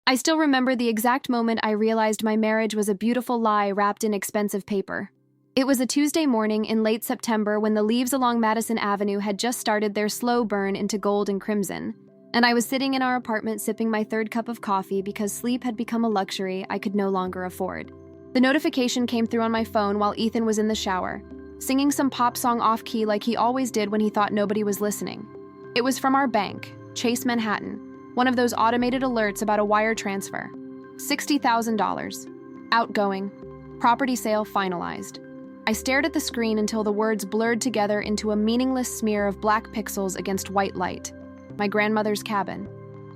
I still remember the exact moment I realized my marriage was a beautiful lie wrapped in expensive paper. It was a Tuesday morning in late September when the leaves along Madison Avenue had just started their slow burn into gold and crimson, and I was sitting in our apartment sipping my third cup of coffee because sleep had become a luxury I could no longer afford. The notification came through on my phone while Ethan was in the shower, singing some pop song off-key like he always did when he thought nobody was listening. It was from our bank, Chase Manhattan, one of those automated alerts about a wire transfer. $60,000. Outgoing. Property sale finalized. I stared at the screen until the words blurred together into a meaningless smear of black pixels against white light. My grandmother's cabin.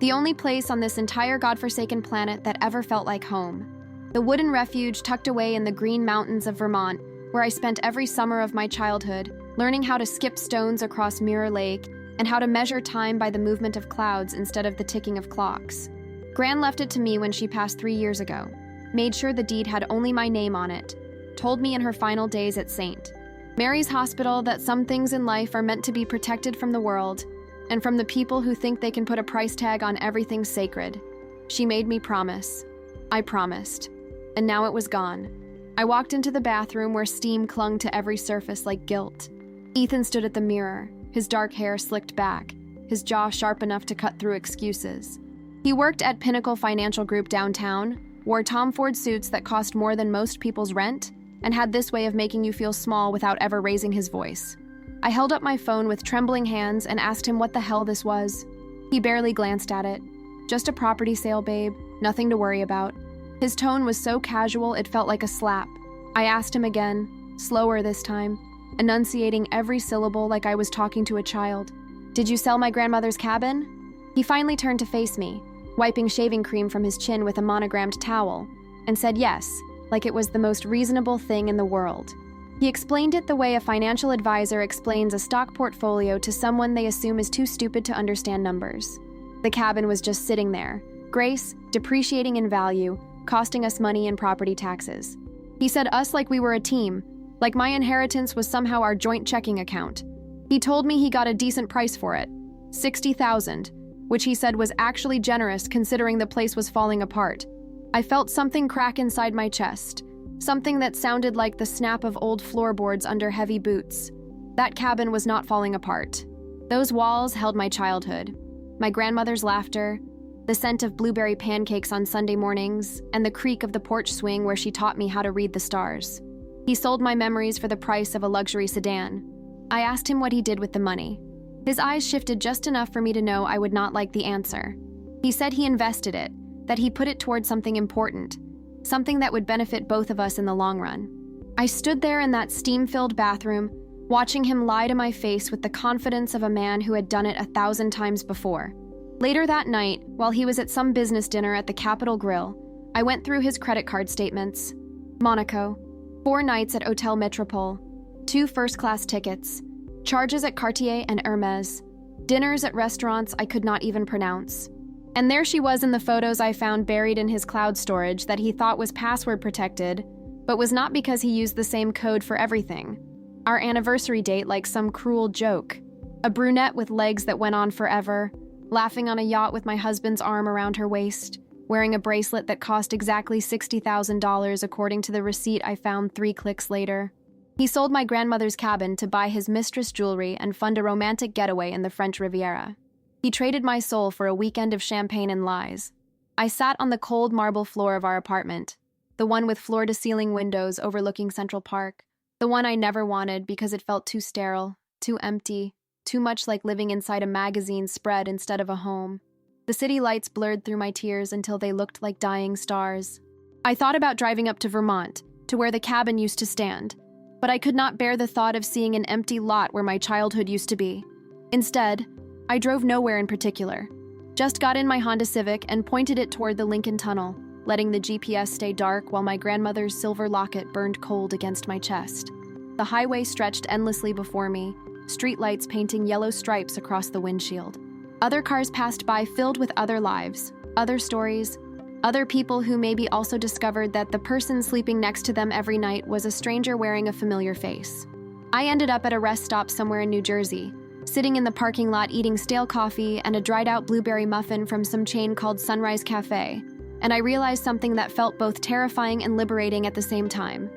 The only place on this entire godforsaken planet that ever felt like home. The wooden refuge tucked away in the green mountains of Vermont, where I spent every summer of my childhood, learning how to skip stones across Mirror Lake and how to measure time by the movement of clouds instead of the ticking of clocks. Gran left it to me when she passed 3 years ago, made sure the deed had only my name on it, told me in her final days at St. Mary's Hospital that some things in life are meant to be protected from the world and from the people who think they can put a price tag on everything sacred. She made me promise. I promised. And now it was gone. I walked into the bathroom where steam clung to every surface like guilt. Ethan stood at the mirror, his dark hair slicked back, his jaw sharp enough to cut through excuses. He worked at Pinnacle Financial Group downtown, wore Tom Ford suits that cost more than most people's rent, and had this way of making you feel small without ever raising his voice. I held up my phone with trembling hands and asked him what the hell this was. He barely glanced at it. Just a property sale, babe. Nothing to worry about. His tone was so casual it felt like a slap. I asked him again, slower this time, enunciating every syllable like I was talking to a child. Did you sell my grandmother's cabin? He finally turned to face me, wiping shaving cream from his chin with a monogrammed towel, and said yes, like it was the most reasonable thing in the world. He explained it the way a financial advisor explains a stock portfolio to someone they assume is too stupid to understand numbers. The cabin was just sitting there, Grace, depreciating in value, costing us money in property taxes. He said us like we were a team, like my inheritance was somehow our joint checking account. He told me he got a decent price for it, $60,000, which he said was actually generous considering the place was falling apart. I felt something crack inside my chest, something that sounded like the snap of old floorboards under heavy boots. That cabin was not falling apart. Those walls held my childhood, my grandmother's laughter, the scent of blueberry pancakes on Sunday mornings, and the creak of the porch swing where she taught me how to read the stars. He sold my memories for the price of a luxury sedan. I asked him what he did with the money. His eyes shifted just enough for me to know I would not like the answer. He said he invested it, that he put it toward something important, something that would benefit both of us in the long run. I stood there in that steam-filled bathroom, watching him lie to my face with the confidence of a man who had done it 1,000 times before. Later that night, while he was at some business dinner at the Capitol Grill, I went through his credit card statements. Monaco, 4 nights at Hotel Metropole, 2 first-class tickets, charges at Cartier and Hermes, dinners at restaurants I could not even pronounce. And there she was in the photos I found buried in his cloud storage that he thought was password protected, but was not because he used the same code for everything. Our anniversary date like some cruel joke. A brunette with legs that went on forever, laughing on a yacht with my husband's arm around her waist, wearing a bracelet that cost exactly $60,000 according to the receipt I found 3 clicks later. He sold my grandmother's cabin to buy his mistress jewelry and fund a romantic getaway in the French Riviera. He traded my soul for a weekend of champagne and lies. I sat on the cold marble floor of our apartment, the one with floor-to-ceiling windows overlooking Central Park, the one I never wanted because it felt too sterile, too empty, too much like living inside a magazine spread instead of a home. The city lights blurred through my tears until they looked like dying stars. I thought about driving up to Vermont, to where the cabin used to stand, but I could not bear the thought of seeing an empty lot where my childhood used to be. Instead, I drove nowhere in particular. Just got in my Honda Civic and pointed it toward the Lincoln Tunnel, letting the GPS stay dark while my grandmother's silver locket burned cold against my chest. The highway stretched endlessly before me, streetlights painting yellow stripes across the windshield. Other cars passed by filled with other lives, other stories, other people who maybe also discovered that the person sleeping next to them every night was a stranger wearing a familiar face. I ended up at a rest stop somewhere in New Jersey, sitting in the parking lot eating stale coffee and a dried-out blueberry muffin from some chain called Sunrise Cafe, and I realized something that felt both terrifying and liberating at the same time.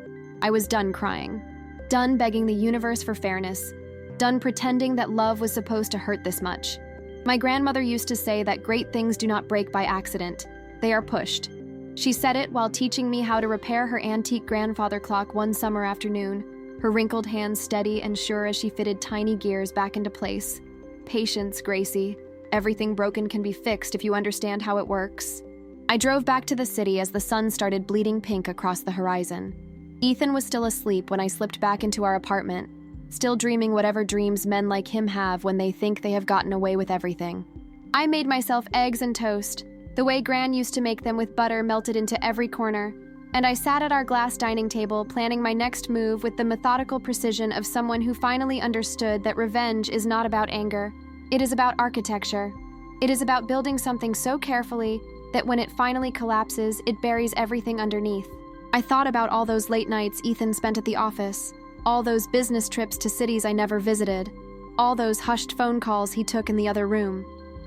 I was done crying. Done begging the universe for fairness. Done pretending that love was supposed to hurt this much. My grandmother used to say that great things do not break by accident. They are pushed. She said it while teaching me how to repair her antique grandfather clock one summer afternoon, her wrinkled hands steady and sure as she fitted tiny gears back into place. Patience, Gracie. Everything broken can be fixed if you understand how it works. I drove back to the city as the sun started bleeding pink across the horizon. Ethan was still asleep when I slipped back into our apartment, still dreaming whatever dreams men like him have when they think they have gotten away with everything. I made myself eggs and toast, the way Gran used to make them with butter melted into every corner, and I sat at our glass dining table planning my next move with the methodical precision of someone who finally understood that revenge is not about anger. It is about architecture. It is about building something so carefully that when it finally collapses, it buries everything underneath. I thought about all those late nights Ethan spent at the office, all those business trips to cities I never visited, all those hushed phone calls he took in the other room.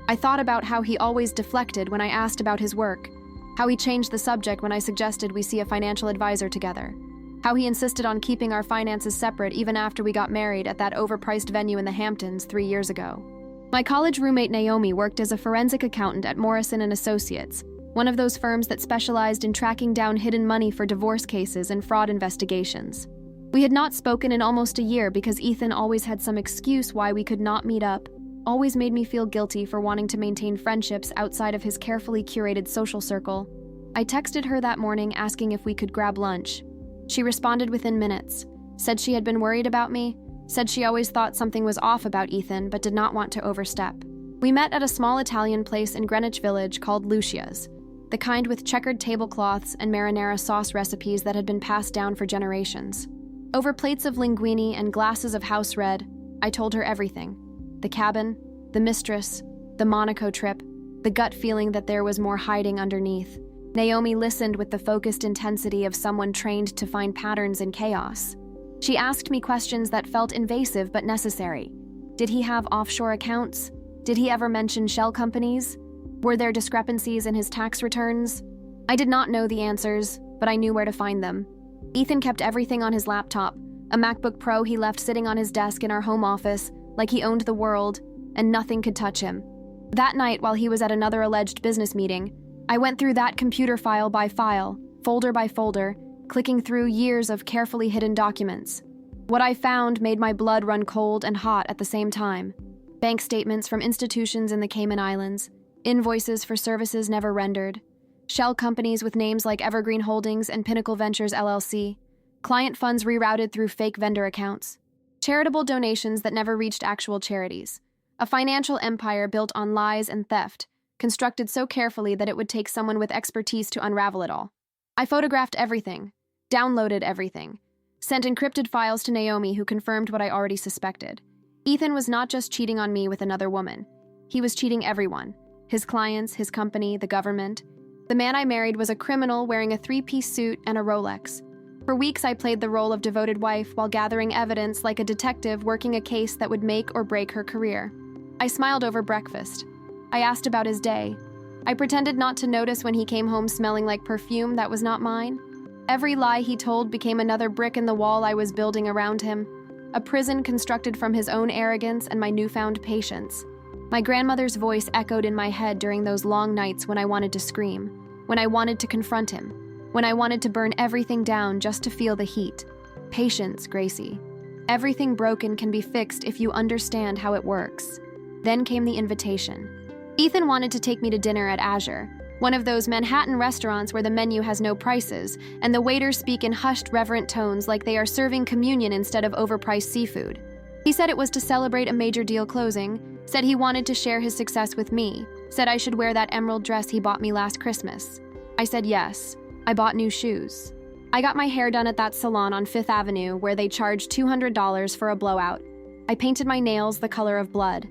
I thought about how he always deflected when I asked about his work, how he changed the subject when I suggested we see a financial advisor together, how he insisted on keeping our finances separate even after we got married at that overpriced venue in the Hamptons 3 years ago. My college roommate Naomi worked as a forensic accountant at Morrison & Associates, one of those firms that specialized in tracking down hidden money for divorce cases and fraud investigations. We had not spoken in almost a year because Ethan always had some excuse why we could not meet up, always made me feel guilty for wanting to maintain friendships outside of his carefully curated social circle. I texted her that morning asking if we could grab lunch. She responded within minutes, said she had been worried about me, said she always thought something was off about Ethan but did not want to overstep. We met at a small Italian place in Greenwich Village called Lucia's, the kind with checkered tablecloths and marinara sauce recipes that had been passed down for generations. Over plates of linguine and glasses of house red, I told her everything. The cabin, the mistress, the Monaco trip, the gut feeling that there was more hiding underneath. Naomi listened with the focused intensity of someone trained to find patterns in chaos. She asked me questions that felt invasive but necessary. Did he have offshore accounts? Did he ever mention shell companies? Were there discrepancies in his tax returns? I did not know the answers, but I knew where to find them. Ethan kept everything on his laptop, a MacBook Pro he left sitting on his desk in our home office, like he owned the world, and nothing could touch him. That night, while he was at another alleged business meeting, I went through that computer file by file, folder by folder, clicking through years of carefully hidden documents. What I found made my blood run cold and hot at the same time. Bank statements from institutions in the Cayman Islands, invoices for services never rendered, shell companies with names like Evergreen Holdings and Pinnacle Ventures LLC, client funds rerouted through fake vendor accounts, charitable donations that never reached actual charities, a financial empire built on lies and theft, constructed so carefully that it would take someone with expertise to unravel it all. I photographed everything, downloaded everything, sent encrypted files to Naomi, who confirmed what I already suspected. Ethan was not just cheating on me with another woman. He was cheating everyone. His clients, his company, the government. The man I married was a criminal wearing a 3-piece suit and a Rolex. For weeks, I played the role of devoted wife while gathering evidence like a detective working a case that would make or break her career. I smiled over breakfast. I asked about his day. I pretended not to notice when he came home smelling like perfume that was not mine. Every lie he told became another brick in the wall I was building around him, a prison constructed from his own arrogance and my newfound patience. My grandmother's voice echoed in my head during those long nights when I wanted to scream, when I wanted to confront him, when I wanted to burn everything down just to feel the heat. Patience, Gracie. Everything broken can be fixed if you understand how it works. Then came the invitation. Ethan wanted to take me to dinner at Azure, one of those Manhattan restaurants where the menu has no prices, and the waiters speak in hushed, reverent tones like they are serving communion instead of overpriced seafood. He said it was to celebrate a major deal closing, said he wanted to share his success with me, said I should wear that emerald dress he bought me last Christmas. I said yes. I bought new shoes. I got my hair done at that salon on Fifth Avenue where they charged $200 for a blowout. I painted my nails the color of blood.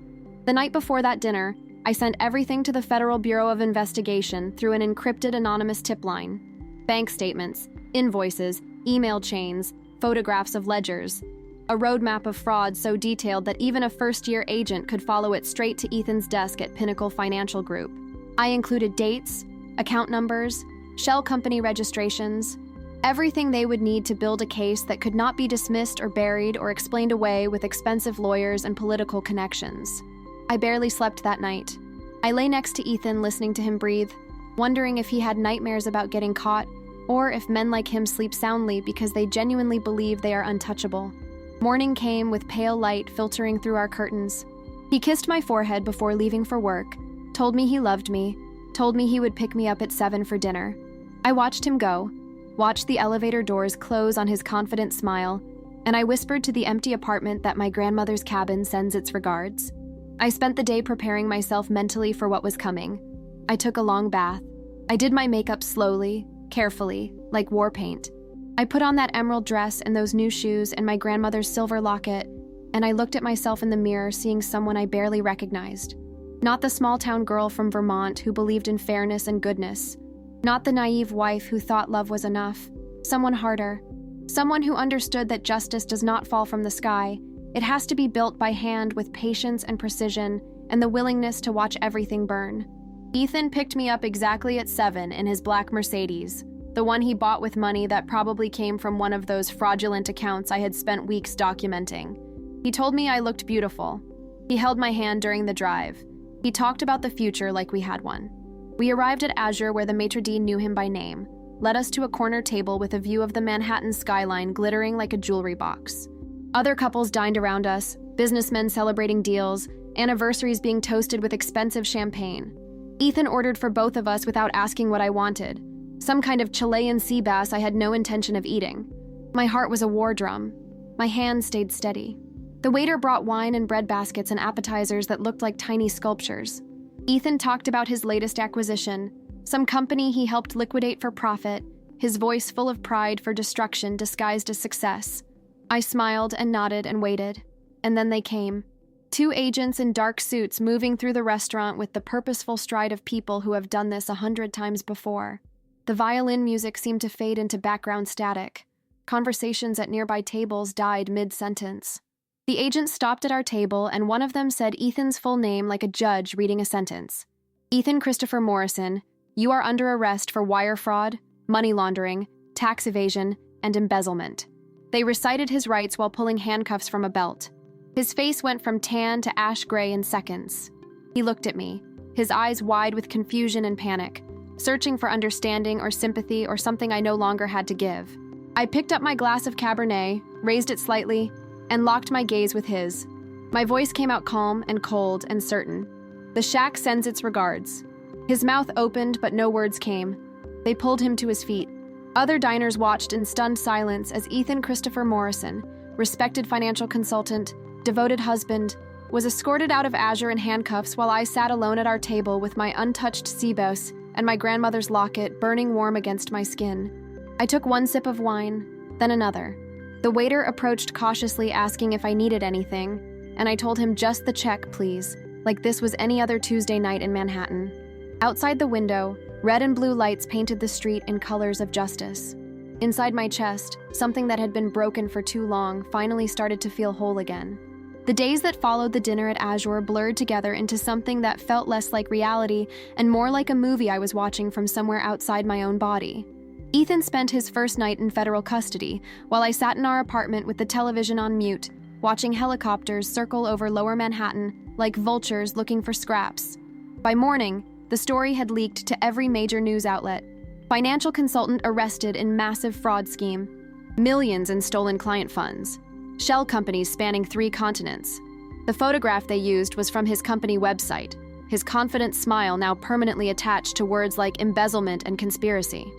The night before that dinner, I sent everything to the Federal Bureau of Investigation through an encrypted anonymous tip line. Bank statements, invoices, email chains, photographs of ledgers. A roadmap of fraud so detailed that even a first-year agent could follow it straight to Ethan's desk at Pinnacle Financial Group. I included dates, account numbers, shell company registrations, everything they would need to build a case that could not be dismissed or buried or explained away with expensive lawyers and political connections. I barely slept that night. I lay next to Ethan listening to him breathe, wondering if he had nightmares about getting caught, or if men like him sleep soundly because they genuinely believe they are untouchable. Morning came with pale light filtering through our curtains. He kissed my forehead before leaving for work, told me he loved me, told me he would pick me up at 7 for dinner. I watched him go, watched the elevator doors close on his confident smile, and I whispered to the empty apartment that my grandmother's cabin sends its regards. I spent the day preparing myself mentally for what was coming. I took a long bath. I did my makeup slowly, carefully, like war paint. I put on that emerald dress and those new shoes and my grandmother's silver locket, and I looked at myself in the mirror, seeing someone I barely recognized. Not the small-town girl from Vermont who believed in fairness and goodness. Not the naive wife who thought love was enough. Someone harder. Someone who understood that justice does not fall from the sky. It has to be built by hand with patience and precision and the willingness to watch everything burn. Ethan picked me up exactly at 7 in his black Mercedes, the one he bought with money that probably came from one of those fraudulent accounts I had spent weeks documenting. He told me I looked beautiful. He held my hand during the drive. He talked about the future like we had one. We arrived at Azure where the maitre d' knew him by name, led us to a corner table with a view of the Manhattan skyline glittering like a jewelry box. Other couples dined around us, businessmen celebrating deals, anniversaries being toasted with expensive champagne. Ethan ordered for both of us without asking what I wanted, some kind of Chilean sea bass I had no intention of eating. My heart was a war drum. My hand stayed steady. The waiter brought wine and bread baskets and appetizers that looked like tiny sculptures. Ethan talked about his latest acquisition, some company he helped liquidate for profit, his voice full of pride for destruction disguised as success. I smiled and nodded and waited, and then they came. 2 agents in dark suits moving through the restaurant with the purposeful stride of people who have done this 100 times before. The violin music seemed to fade into background static. Conversations at nearby tables died mid-sentence. The agents stopped at our table, and one of them said Ethan's full name like a judge reading a sentence. Ethan Christopher Morrison, you are under arrest for wire fraud, money laundering, tax evasion, and embezzlement. They recited his rights while pulling handcuffs from a belt. His face went from tan to ash gray in seconds. He looked at me, his eyes wide with confusion and panic, searching for understanding or sympathy or something I no longer had to give. I picked up my glass of Cabernet, raised it slightly, and locked my gaze with his. My voice came out calm and cold and certain. The shack sends its regards. His mouth opened, but no words came. They pulled him to his feet. Other diners watched in stunned silence as Ethan Christopher Morrison, respected financial consultant, devoted husband, was escorted out of Azure in handcuffs while I sat alone at our table with my untouched Cebos and my grandmother's locket burning warm against my skin. I took one sip of wine, then another. The waiter approached cautiously asking if I needed anything, and I told him just the check, please, like this was any other Tuesday night in Manhattan. Outside the window, red and blue lights painted the street in colors of justice. Inside my chest, something that had been broken for too long finally started to feel whole again. The days that followed the dinner at Azure blurred together into something that felt less like reality and more like a movie I was watching from somewhere outside my own body. Ethan spent his first night in federal custody, while I sat in our apartment with the television on mute, watching helicopters circle over lower Manhattan like vultures looking for scraps. By morning, the story had leaked to every major news outlet. Financial consultant arrested in massive fraud scheme. Millions in stolen client funds. Shell companies spanning 3 continents. The photograph they used was from his company website, his confident smile now permanently attached to words like embezzlement and conspiracy.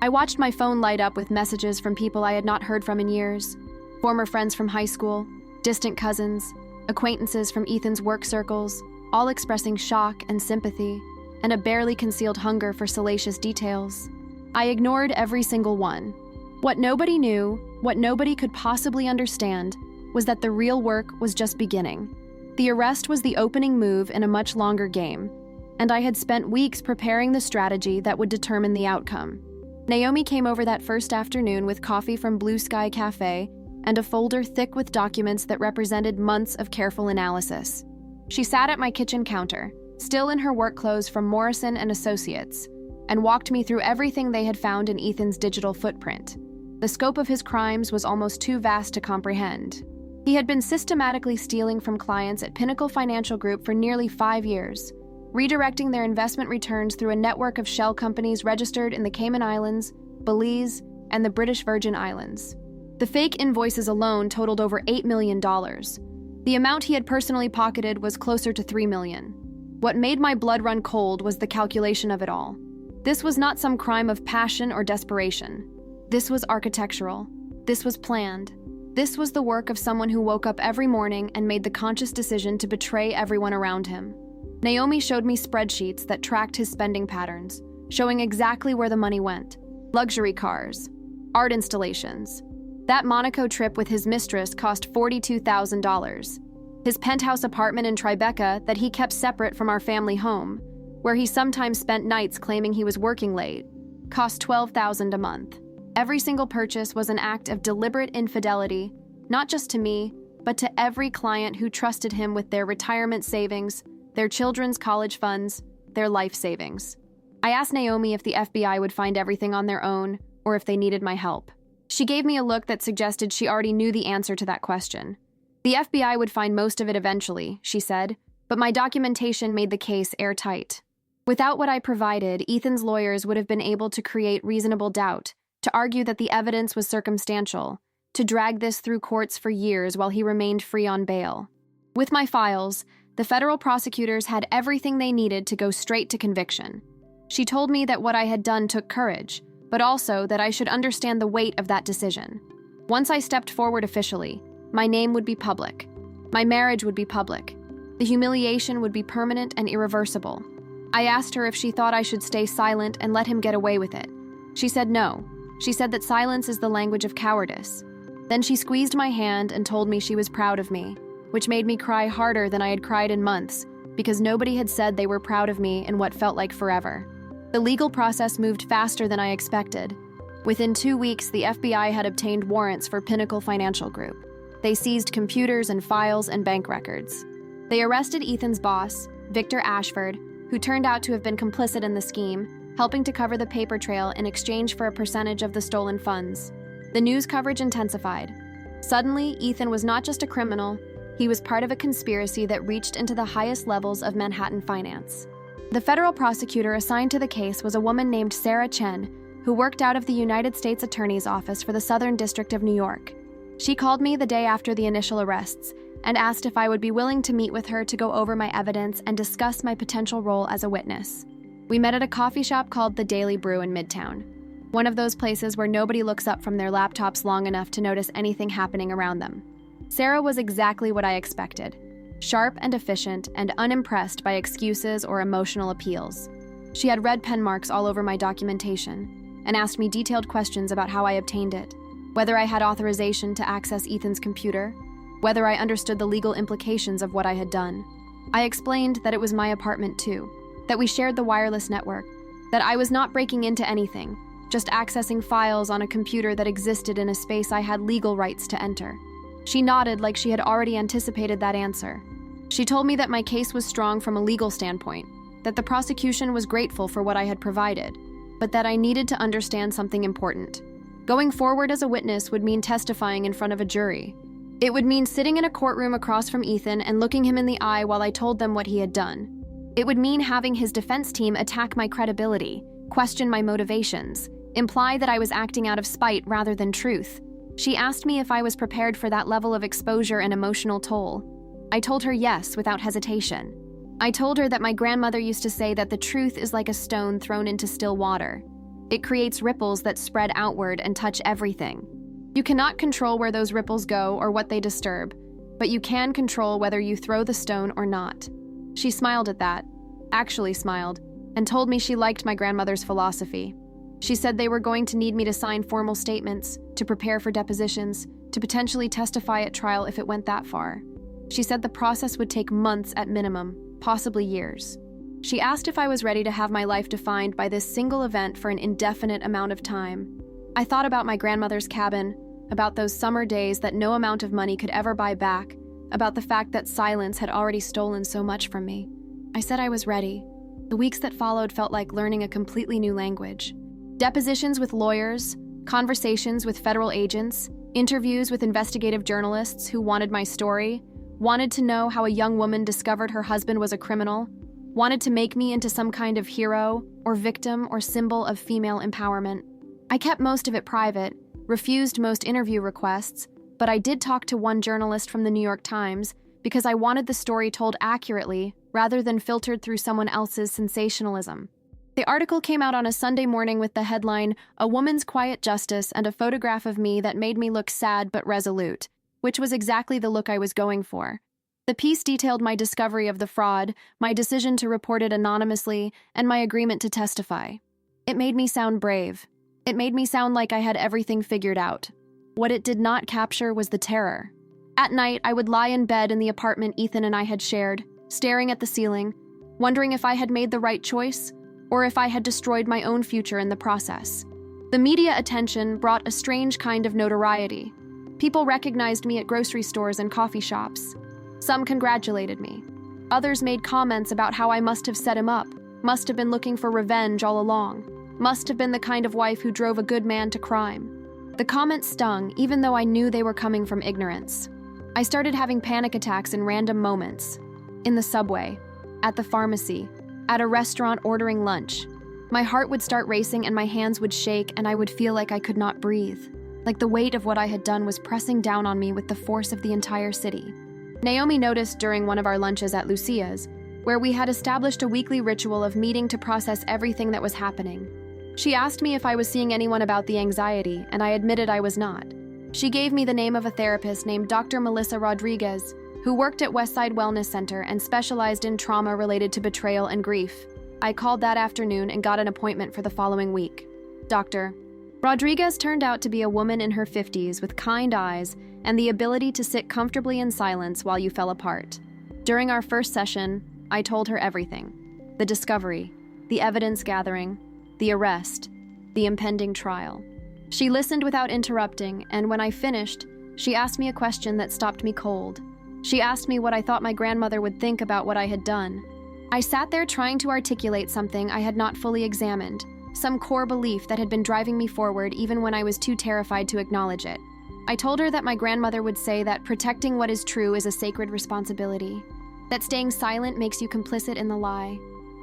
I watched my phone light up with messages from people I had not heard from in years. Former friends from high school, distant cousins, acquaintances from Ethan's work circles, all expressing shock and sympathy, and a barely concealed hunger for salacious details. I ignored every single one. What nobody knew, what nobody could possibly understand, was that the real work was just beginning. The arrest was the opening move in a much longer game, and I had spent weeks preparing the strategy that would determine the outcome. Naomi came over that first afternoon with coffee from Blue Sky Cafe and a folder thick with documents that represented months of careful analysis. She sat at my kitchen counter, still in her work clothes from Morrison and Associates, and walked me through everything they had found in Ethan's digital footprint. The scope of his crimes was almost too vast to comprehend. He had been systematically stealing from clients at Pinnacle Financial Group for nearly 5 years, redirecting their investment returns through a network of shell companies registered in the Cayman Islands, Belize, and the British Virgin Islands. The fake invoices alone totaled over $8 million. The amount he had personally pocketed was closer to $3 million. What made my blood run cold was the calculation of it all. This was not some crime of passion or desperation. This was architectural. This was planned. This was the work of someone who woke up every morning and made the conscious decision to betray everyone around him. Naomi showed me spreadsheets that tracked his spending patterns, showing exactly where the money went. Luxury cars, art installations. That Monaco trip with his mistress cost $42,000. His penthouse apartment in Tribeca that he kept separate from our family home, where he sometimes spent nights claiming he was working late, cost $12,000 a month. Every single purchase was an act of deliberate infidelity, not just to me, but to every client who trusted him with their retirement savings, their children's college funds, their life savings. I asked Naomi if the FBI would find everything on their own, or if they needed my help. She gave me a look that suggested she already knew the answer to that question. The FBI would find most of it eventually, she said, but my documentation made the case airtight. Without what I provided, Ethan's lawyers would have been able to create reasonable doubt, to argue that the evidence was circumstantial, to drag this through courts for years while he remained free on bail. With my files, the federal prosecutors had everything they needed to go straight to conviction. She told me that what I had done took courage, but also that I should understand the weight of that decision. Once I stepped forward officially, my name would be public. My marriage would be public. The humiliation would be permanent and irreversible. I asked her if she thought I should stay silent and let him get away with it. She said no. She said that silence is the language of cowardice. Then she squeezed my hand and told me she was proud of me, which made me cry harder than I had cried in months, because nobody had said they were proud of me in what felt like forever. The legal process moved faster than I expected. Within 2 weeks, the FBI had obtained warrants for Pinnacle Financial Group. They seized computers and files and bank records. They arrested Ethan's boss, Victor Ashford, who turned out to have been complicit in the scheme, helping to cover the paper trail in exchange for a percentage of the stolen funds. The news coverage intensified. Suddenly, Ethan was not just a criminal, he was part of a conspiracy that reached into the highest levels of Manhattan finance. The federal prosecutor assigned to the case was a woman named Sarah Chen, who worked out of the United States Attorney's Office for the Southern District of New York. She called me the day after the initial arrests and asked if I would be willing to meet with her to go over my evidence and discuss my potential role as a witness. We met at a coffee shop called the Daily Brew in Midtown, one of those places where nobody looks up from their laptops long enough to notice anything happening around them. Sarah was exactly what I expected, sharp and efficient and unimpressed by excuses or emotional appeals. She had red pen marks all over my documentation and asked me detailed questions about how I obtained it, whether I had authorization to access Ethan's computer, whether I understood the legal implications of what I had done. I explained that it was my apartment too, that we shared the wireless network, that I was not breaking into anything, just accessing files on a computer that existed in a space I had legal rights to enter. She nodded like she had already anticipated that answer. She told me that my case was strong from a legal standpoint, that the prosecution was grateful for what I had provided, but that I needed to understand something important. Going forward as a witness would mean testifying in front of a jury. It would mean sitting in a courtroom across from Ethan and looking him in the eye while I told them what he had done. It would mean having his defense team attack my credibility, question my motivations, imply that I was acting out of spite rather than truth. She asked me if I was prepared for that level of exposure and emotional toll. I told her yes, without hesitation. I told her that my grandmother used to say that the truth is like a stone thrown into still water. It creates ripples that spread outward and touch everything. You cannot control where those ripples go or what they disturb, but you can control whether you throw the stone or not. She smiled at that, actually smiled, and told me she liked my grandmother's philosophy. She said they were going to need me to sign formal statements, to prepare for depositions, to potentially testify at trial if it went that far. She said the process would take months at minimum, possibly years. She asked if I was ready to have my life defined by this single event for an indefinite amount of time. I thought about my grandmother's cabin, about those summer days that no amount of money could ever buy back, about the fact that silence had already stolen so much from me. I said I was ready. The weeks that followed felt like learning a completely new language. Depositions with lawyers, conversations with federal agents, interviews with investigative journalists who wanted my story, wanted to know how a young woman discovered her husband was a criminal, wanted to make me into some kind of hero or victim or symbol of female empowerment. I kept most of it private, refused most interview requests, but I did talk to one journalist from the New York Times because I wanted the story told accurately rather than filtered through someone else's sensationalism. The article came out on a Sunday morning with the headline, "A Woman's Quiet Justice," and a photograph of me that made me look sad but resolute, which was exactly the look I was going for. The piece detailed my discovery of the fraud, my decision to report it anonymously, and my agreement to testify. It made me sound brave. It made me sound like I had everything figured out. What it did not capture was the terror. At night, I would lie in bed in the apartment Ethan and I had shared, staring at the ceiling, wondering if I had made the right choice, or if I had destroyed my own future in the process. The media attention brought a strange kind of notoriety. People recognized me at grocery stores and coffee shops. Some congratulated me. Others made comments about how I must have set him up, must have been looking for revenge all along, must have been the kind of wife who drove a good man to crime. The comments stung, even though I knew they were coming from ignorance. I started having panic attacks in random moments. In the subway, at the pharmacy, at a restaurant ordering lunch. My heart would start racing and my hands would shake and I would feel like I could not breathe, like the weight of what I had done was pressing down on me with the force of the entire city. Naomi noticed during one of our lunches at Lucia's, where we had established a weekly ritual of meeting to process everything that was happening. She asked me if I was seeing anyone about the anxiety, and I admitted I was not. She gave me the name of a therapist named Dr. Melissa Rodriguez, who worked at Westside Wellness Center and specialized in trauma related to betrayal and grief. I called that afternoon and got an appointment for the following week. Dr. Rodriguez turned out to be a woman in her 50s with kind eyes and the ability to sit comfortably in silence while you fell apart. During our first session, I told her everything. The discovery, the evidence gathering, the arrest, the impending trial. She listened without interrupting, and when I finished, she asked me a question that stopped me cold. She asked me what I thought my grandmother would think about what I had done. I sat there trying to articulate something I had not fully examined, some core belief that had been driving me forward even when I was too terrified to acknowledge it. I told her that my grandmother would say that protecting what is true is a sacred responsibility, that staying silent makes you complicit in the lie,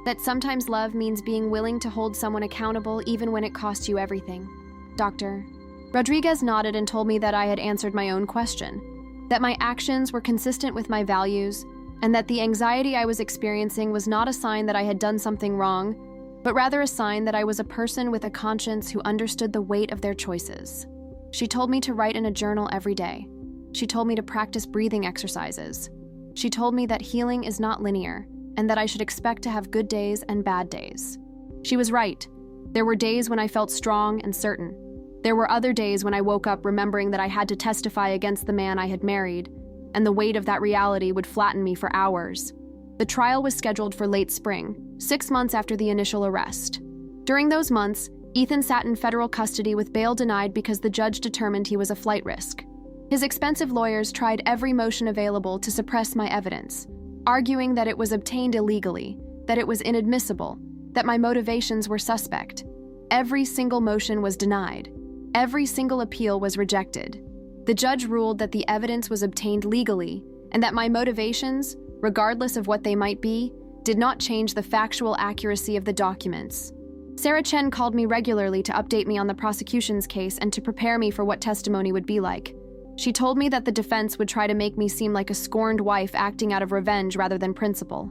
that sometimes love means being willing to hold someone accountable even when it costs you everything. Dr. Rodriguez nodded and told me that I had answered my own question, that my actions were consistent with my values, and that the anxiety I was experiencing was not a sign that I had done something wrong, but rather a sign that I was a person with a conscience who understood the weight of their choices. She told me to write in a journal every day. She told me to practice breathing exercises. She told me that healing is not linear, and that I should expect to have good days and bad days. She was right. There were days when I felt strong and certain. There were other days when I woke up remembering that I had to testify against the man I had married, and the weight of that reality would flatten me for hours. The trial was scheduled for late spring, 6 months after the initial arrest. During those months, Ethan sat in federal custody with bail denied because the judge determined he was a flight risk. His expensive lawyers tried every motion available to suppress my evidence, arguing that it was obtained illegally, that it was inadmissible, that my motivations were suspect. Every single motion was denied. Every single appeal was rejected. The judge ruled that the evidence was obtained legally and that my motivations, regardless of what they might be, did not change the factual accuracy of the documents. Sarah Chen called me regularly to update me on the prosecution's case and to prepare me for what testimony would be like. She told me that the defense would try to make me seem like a scorned wife acting out of revenge rather than principle.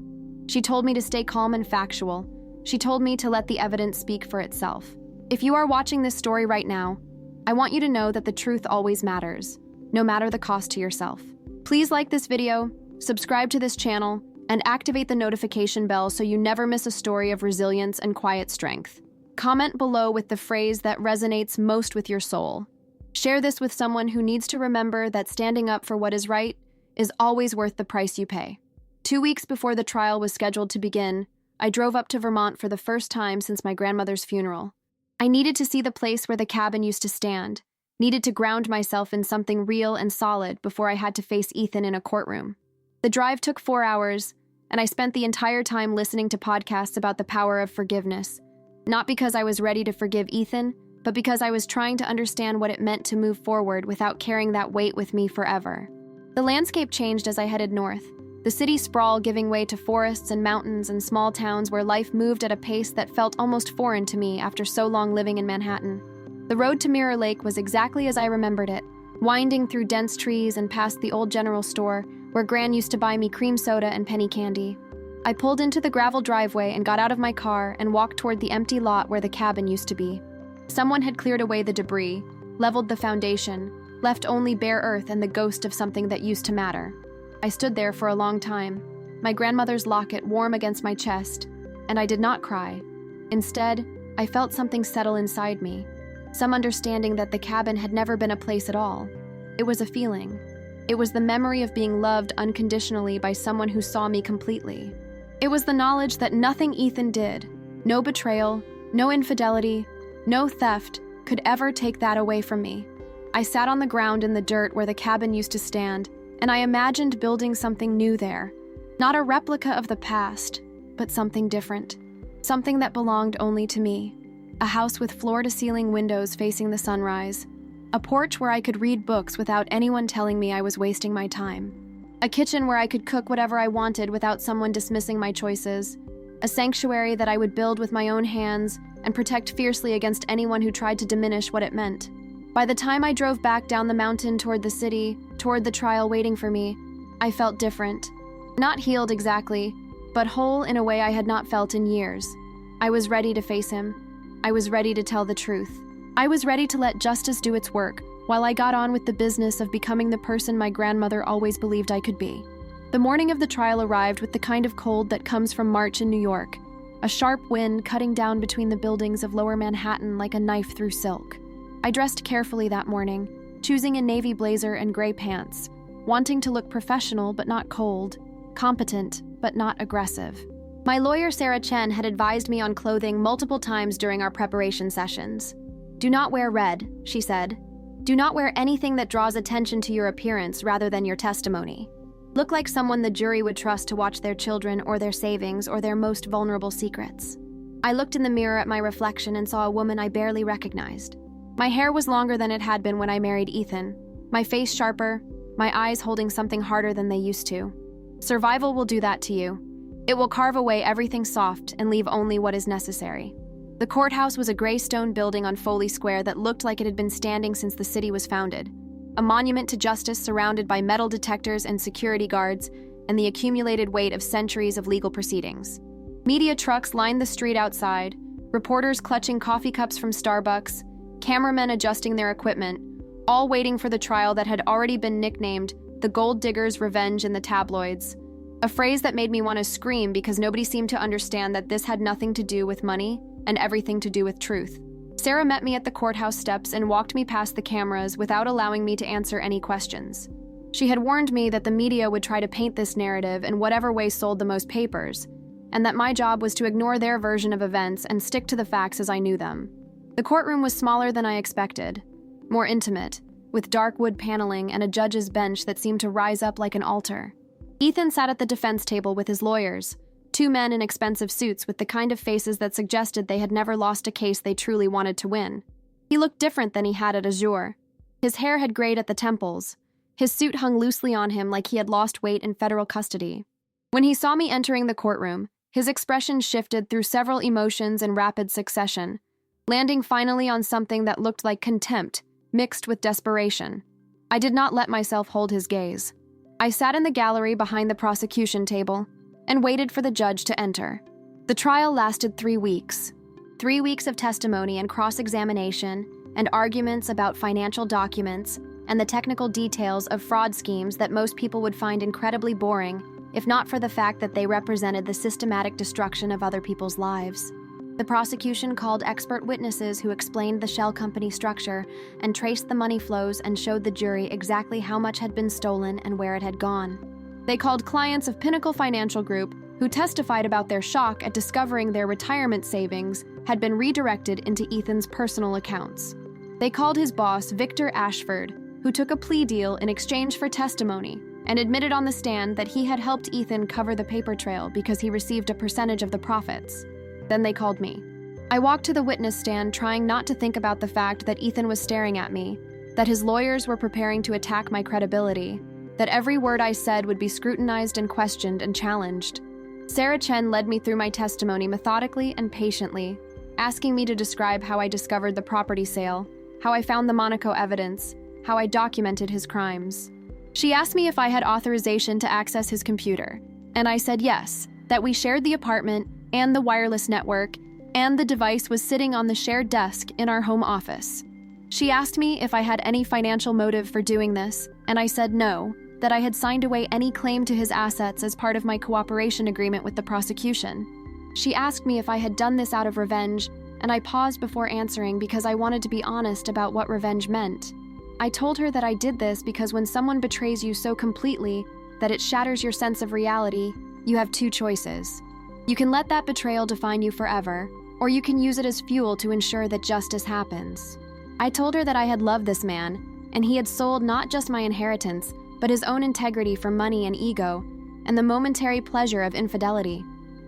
She told me to stay calm and factual. She told me to let the evidence speak for itself. If you are watching this story right now, I want you to know that the truth always matters, no matter the cost to yourself. Please like this video, subscribe to this channel, and activate the notification bell so you never miss a story of resilience and quiet strength. Comment below with the phrase that resonates most with your soul. Share this with someone who needs to remember that standing up for what is right is always worth the price you pay. 2 weeks before the trial was scheduled to begin, I drove up to Vermont for the first time since my grandmother's funeral. I needed to see the place where the cabin used to stand, needed to ground myself in something real and solid before I had to face Ethan in a courtroom. The drive took 4 hours, and I spent the entire time listening to podcasts about the power of forgiveness. Not because I was ready to forgive Ethan, but because I was trying to understand what it meant to move forward without carrying that weight with me forever. The landscape changed as I headed north, the city sprawl giving way to forests and mountains and small towns where life moved at a pace that felt almost foreign to me after so long living in Manhattan. The road to Mirror Lake was exactly as I remembered it, winding through dense trees and past the old general store where Gran used to buy me cream soda and penny candy. I pulled into the gravel driveway and got out of my car and walked toward the empty lot where the cabin used to be. Someone had cleared away the debris, leveled the foundation, left only bare earth and the ghost of something that used to matter. I stood there for a long time, my grandmother's locket warm against my chest, and I did not cry. Instead, I felt something settle inside me, some understanding that the cabin had never been a place at all. It was a feeling. It was the memory of being loved unconditionally by someone who saw me completely. It was the knowledge that nothing Ethan did, no betrayal, no infidelity, no theft, could ever take that away from me. I sat on the ground in the dirt where the cabin used to stand, and I imagined building something new there. Not a replica of the past, but something different. Something that belonged only to me. A house with floor-to-ceiling windows facing the sunrise. A porch where I could read books without anyone telling me I was wasting my time. A kitchen where I could cook whatever I wanted without someone dismissing my choices. A sanctuary that I would build with my own hands and protect fiercely against anyone who tried to diminish what it meant. By the time I drove back down the mountain toward the city, toward the trial waiting for me, I felt different. Not healed exactly, but whole in a way I had not felt in years. I was ready to face him. I was ready to tell the truth. I was ready to let justice do its work, while I got on with the business of becoming the person my grandmother always believed I could be. The morning of the trial arrived with the kind of cold that comes from March in New York, a sharp wind cutting down between the buildings of Lower Manhattan like a knife through silk. I dressed carefully that morning, choosing a navy blazer and gray pants, wanting to look professional but not cold, competent but not aggressive. My lawyer Sarah Chen had advised me on clothing multiple times during our preparation sessions. "Do not wear red," she said. "Do not wear anything that draws attention to your appearance rather than your testimony. Look like someone the jury would trust to watch their children or their savings or their most vulnerable secrets." I looked in the mirror at my reflection and saw a woman I barely recognized. My hair was longer than it had been when I married Ethan, my face sharper, my eyes holding something harder than they used to. Survival will do that to you. It will carve away everything soft and leave only what is necessary. The courthouse was a gray stone building on Foley Square that looked like it had been standing since the city was founded. A monument to justice surrounded by metal detectors and security guards and the accumulated weight of centuries of legal proceedings. Media trucks lined the street outside, reporters clutching coffee cups from Starbucks, cameramen adjusting their equipment, all waiting for the trial that had already been nicknamed the Gold Digger's Revenge in the tabloids, a phrase that made me want to scream because nobody seemed to understand that this had nothing to do with money and everything to do with truth. Sarah met me at the courthouse steps and walked me past the cameras without allowing me to answer any questions. She had warned me that the media would try to paint this narrative in whatever way sold the most papers, and that my job was to ignore their version of events and stick to the facts as I knew them. The courtroom was smaller than I expected, more intimate, with dark wood paneling and a judge's bench that seemed to rise up like an altar. Ethan sat at the defense table with his lawyers, two men in expensive suits with the kind of faces that suggested they had never lost a case they truly wanted to win. He looked different than he had at Azure. His hair had grayed at the temples. His suit hung loosely on him like he had lost weight in federal custody. When he saw me entering the courtroom, his expression shifted through several emotions in rapid succession, landing finally on something that looked like contempt, mixed with desperation. I did not let myself hold his gaze. I sat in the gallery behind the prosecution table and waited for the judge to enter. The trial lasted 3 weeks. 3 weeks of testimony and cross-examination and arguments about financial documents and the technical details of fraud schemes that most people would find incredibly boring, if not for the fact that they represented the systematic destruction of other people's lives. The prosecution called expert witnesses who explained the shell company structure and traced the money flows and showed the jury exactly how much had been stolen and where it had gone. They called clients of Pinnacle Financial Group who testified about their shock at discovering their retirement savings had been redirected into Ethan's personal accounts. They called his boss, Victor Ashford, who took a plea deal in exchange for testimony, and admitted on the stand that he had helped Ethan cover the paper trail because he received a percentage of the profits. Then they called me. I walked to the witness stand, trying not to think about the fact that Ethan was staring at me, that his lawyers were preparing to attack my credibility, that every word I said would be scrutinized and questioned and challenged. Sarah Chen led me through my testimony methodically and patiently, asking me to describe how I discovered the property sale, how I found the Monaco evidence, how I documented his crimes. She asked me if I had authorization to access his computer, and I said yes, that we shared the apartment and the wireless network, and the device was sitting on the shared desk in our home office. She asked me if I had any financial motive for doing this, and I said no, that I had signed away any claim to his assets as part of my cooperation agreement with the prosecution. She asked me if I had done this out of revenge, and I paused before answering because I wanted to be honest about what revenge meant. I told her that I did this because when someone betrays you so completely that it shatters your sense of reality, you have two choices. You can let that betrayal define you forever, or you can use it as fuel to ensure that justice happens. I told her that I had loved this man, and he had sold not just my inheritance, but his own integrity for money and ego, and the momentary pleasure of infidelity.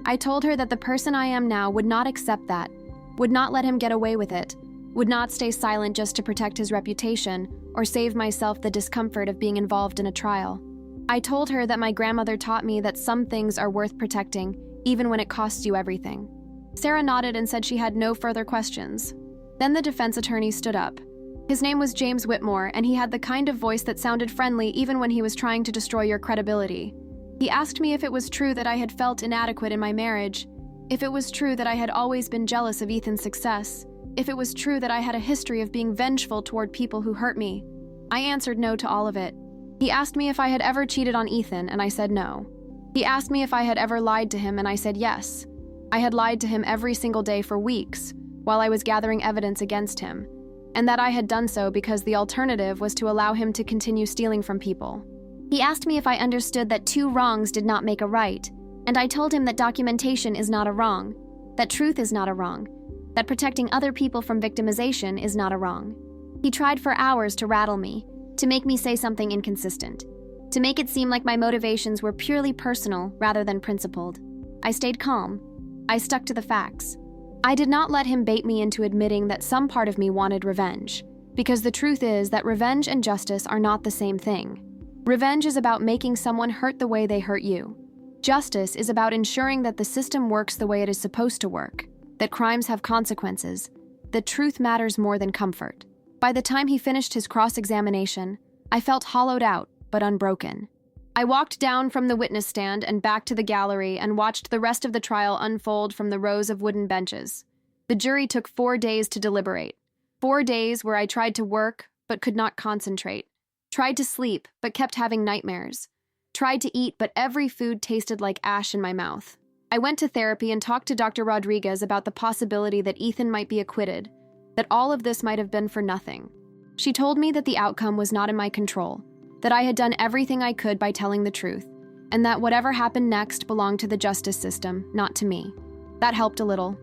I told her that the person I am now would not accept that, would not let him get away with it, would not stay silent just to protect his reputation or save myself the discomfort of being involved in a trial. I told her that my grandmother taught me that some things are worth protecting, even when it costs you everything. Sarah nodded and said she had no further questions. Then the defense attorney stood up. His name was James Whitmore, and he had the kind of voice that sounded friendly even when he was trying to destroy your credibility. He asked me if it was true that I had felt inadequate in my marriage, if it was true that I had always been jealous of Ethan's success, if it was true that I had a history of being vengeful toward people who hurt me. I answered no to all of it. He asked me if I had ever cheated on Ethan, and I said no. He asked me if I had ever lied to him, and I said yes. I had lied to him every single day for weeks, while I was gathering evidence against him, and that I had done so because the alternative was to allow him to continue stealing from people. He asked me if I understood that two wrongs did not make a right, and I told him that documentation is not a wrong, that truth is not a wrong, that protecting other people from victimization is not a wrong. He tried for hours to rattle me, to make me say something inconsistent, to make it seem like my motivations were purely personal rather than principled. I stayed calm. I stuck to the facts. I did not let him bait me into admitting that some part of me wanted revenge, because the truth is that revenge and justice are not the same thing. Revenge is about making someone hurt the way they hurt you. Justice is about ensuring that the system works the way it is supposed to work, that crimes have consequences, that truth matters more than comfort. By the time he finished his cross-examination, I felt hollowed out, but unbroken. I walked down from the witness stand and back to the gallery and watched the rest of the trial unfold from the rows of wooden benches. The jury took 4 days to deliberate. 4 days where I tried to work, but could not concentrate. Tried to sleep, but kept having nightmares. Tried to eat, but every food tasted like ash in my mouth. I went to therapy and talked to Dr. Rodriguez about the possibility that Ethan might be acquitted, that all of this might have been for nothing. She told me that the outcome was not in my control, that I had done everything I could by telling the truth, and that whatever happened next belonged to the justice system, not to me. That helped a little.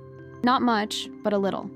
Not much, but a little.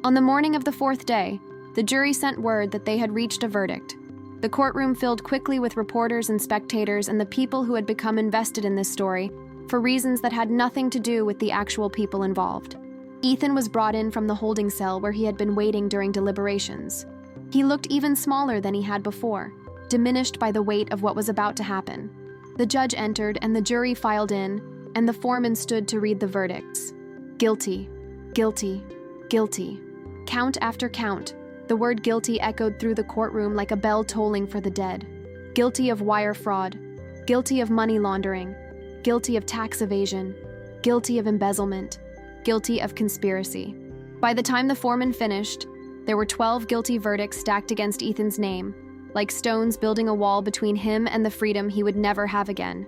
On the morning of the 4th day, the jury sent word that they had reached a verdict. The courtroom filled quickly with reporters and spectators and the people who had become invested in this story for reasons that had nothing to do with the actual people involved. Ethan was brought in from the holding cell where he had been waiting during deliberations. He looked even smaller than he had before, diminished by the weight of what was about to happen. The judge entered and the jury filed in, and the foreman stood to read the verdicts. Guilty, guilty, guilty. Count after count, the word guilty echoed through the courtroom like a bell tolling for the dead. Guilty of wire fraud, guilty of money laundering, guilty of tax evasion, guilty of embezzlement, guilty of conspiracy. By the time the foreman finished, there were 12 guilty verdicts stacked against Ethan's name, like stones building a wall between him and the freedom he would never have again.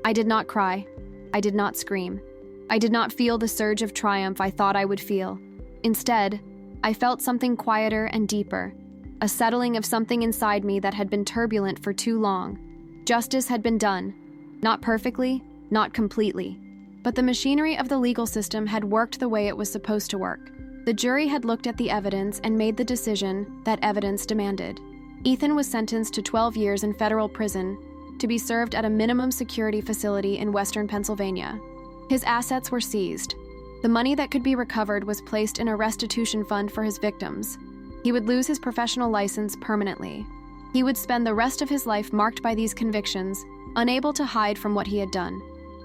I did not cry. I did not scream. I did not feel the surge of triumph I thought I would feel. Instead, I felt something quieter and deeper, a settling of something inside me that had been turbulent for too long. Justice had been done. Not perfectly, not completely. But the machinery of the legal system had worked the way it was supposed to work. The jury had looked at the evidence and made the decision that evidence demanded. Ethan was sentenced to 12 years in federal prison, to be served at a minimum security facility in western Pennsylvania. His assets were seized. The money that could be recovered was placed in a restitution fund for his victims. He would lose his professional license permanently. He would spend the rest of his life marked by these convictions, unable to hide from what he had done.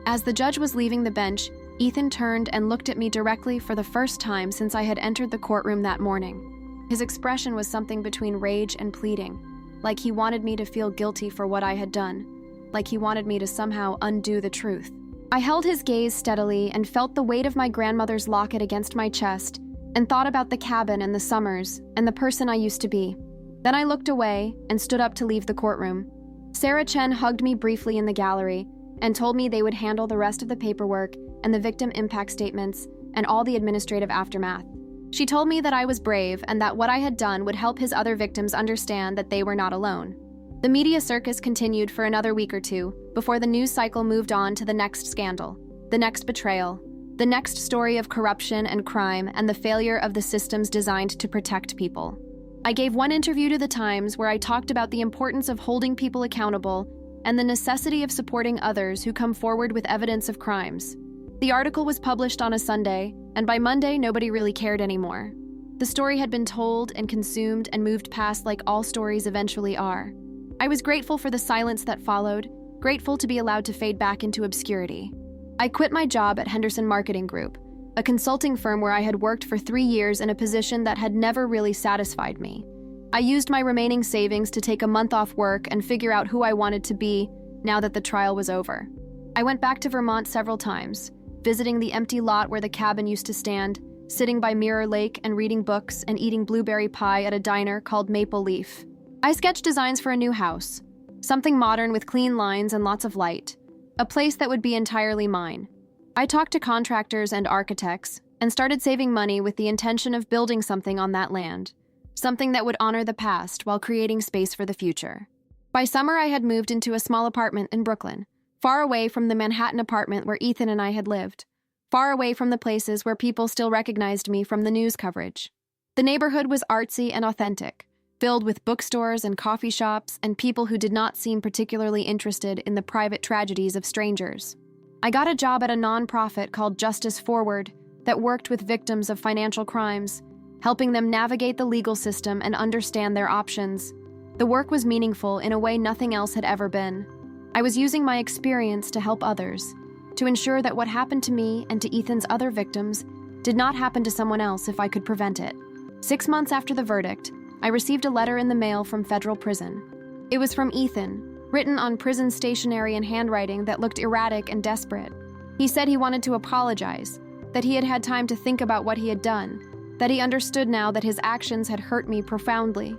As the judge was leaving the bench, Ethan turned and looked at me directly for the first time since I had entered the courtroom that morning. His expression was something between rage and pleading, like he wanted me to feel guilty for what I had done, like he wanted me to somehow undo the truth. I held his gaze steadily and felt the weight of my grandmother's locket against my chest and thought about the cabin and the summers and the person I used to be. Then I looked away and stood up to leave the courtroom. Sarah Chen hugged me briefly in the gallery and told me they would handle the rest of the paperwork and the victim impact statements and all the administrative aftermath. She told me that I was brave and that what I had done would help his other victims understand that they were not alone. The media circus continued for another week or two before the news cycle moved on to the next scandal, the next betrayal, the next story of corruption and crime and the failure of the systems designed to protect people. I gave one interview to The Times where I talked about the importance of holding people accountable and the necessity of supporting others who come forward with evidence of crimes. The article was published on a Sunday, and by Monday, nobody really cared anymore. The story had been told and consumed and moved past like all stories eventually are. I was grateful for the silence that followed, grateful to be allowed to fade back into obscurity. I quit my job at Henderson Marketing Group, a consulting firm where I had worked for 3 years in a position that had never really satisfied me. I used my remaining savings to take a month off work and figure out who I wanted to be now that the trial was over. I went back to Vermont several times, visiting the empty lot where the cabin used to stand, sitting by Mirror Lake and reading books and eating blueberry pie at a diner called Maple Leaf. I sketched designs for a new house, something modern with clean lines and lots of light, a place that would be entirely mine. I talked to contractors and architects and started saving money with the intention of building something on that land, something that would honor the past while creating space for the future. By summer, I had moved into a small apartment in Brooklyn, far away from the Manhattan apartment where Ethan and I had lived, far away from the places where people still recognized me from the news coverage. The neighborhood was artsy and authentic, filled with bookstores and coffee shops and people who did not seem particularly interested in the private tragedies of strangers. I got a job at a nonprofit called Justice Forward that worked with victims of financial crimes, helping them navigate the legal system and understand their options. The work was meaningful in a way nothing else had ever been. I was using my experience to help others, to ensure that what happened to me and to Ethan's other victims did not happen to someone else if I could prevent it. 6 months after the verdict, I received a letter in the mail from federal prison. It was from Ethan, written on prison stationery and handwriting that looked erratic and desperate. He said he wanted to apologize, that he had had time to think about what he had done, that he understood now that his actions had hurt me profoundly.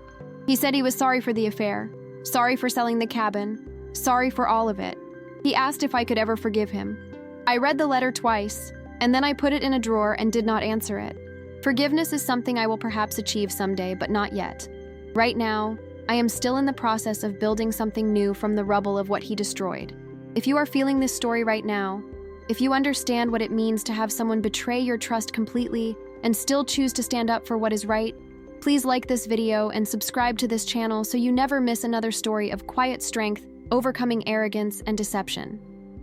He said he was sorry for the affair, sorry for selling the cabin, sorry for all of it. He asked if I could ever forgive him. I read the letter twice, and then I put it in a drawer and did not answer it. Forgiveness is something I will perhaps achieve someday, but not yet. Right now, I am still in the process of building something new from the rubble of what he destroyed. If you are feeling this story right now, if you understand what it means to have someone betray your trust completely and still choose to stand up for what is right, please like this video and subscribe to this channel so you never miss another story of quiet strength, overcoming arrogance and deception.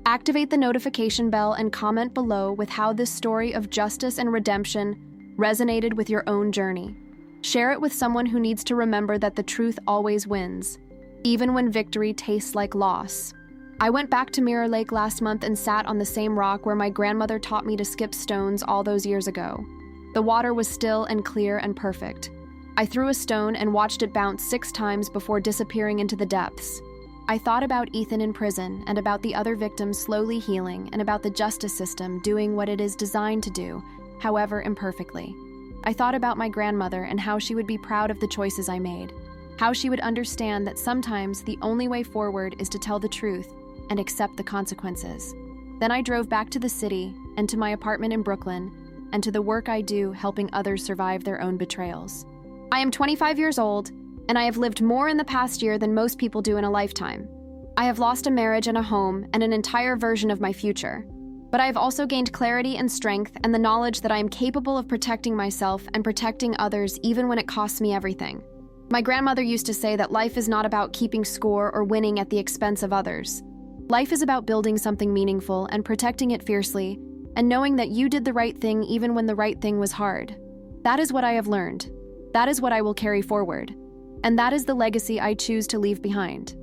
Activate the notification bell and comment below with how this story of justice and redemption resonated with your own journey. Share it with someone who needs to remember that the truth always wins, even when victory tastes like loss. I went back to Mirror Lake last month and sat on the same rock where my grandmother taught me to skip stones all those years ago. The water was still and clear and perfect. I threw a stone and watched it bounce 6 times before disappearing into the depths. I thought about Ethan in prison and about the other victims slowly healing and about the justice system doing what it is designed to do, however imperfectly. I thought about my grandmother and how she would be proud of the choices I made, how she would understand that sometimes the only way forward is to tell the truth and accept the consequences. Then I drove back to the city and to my apartment in Brooklyn and to the work I do helping others survive their own betrayals. I am 25 years old, and I have lived more in the past year than most people do in a lifetime. I have lost a marriage and a home and an entire version of my future. But I have also gained clarity and strength and the knowledge that I am capable of protecting myself and protecting others even when it costs me everything. My grandmother used to say that life is not about keeping score or winning at the expense of others. Life is about building something meaningful and protecting it fiercely, and knowing that you did the right thing even when the right thing was hard. That is what I have learned. That is what I will carry forward. And that is the legacy I choose to leave behind.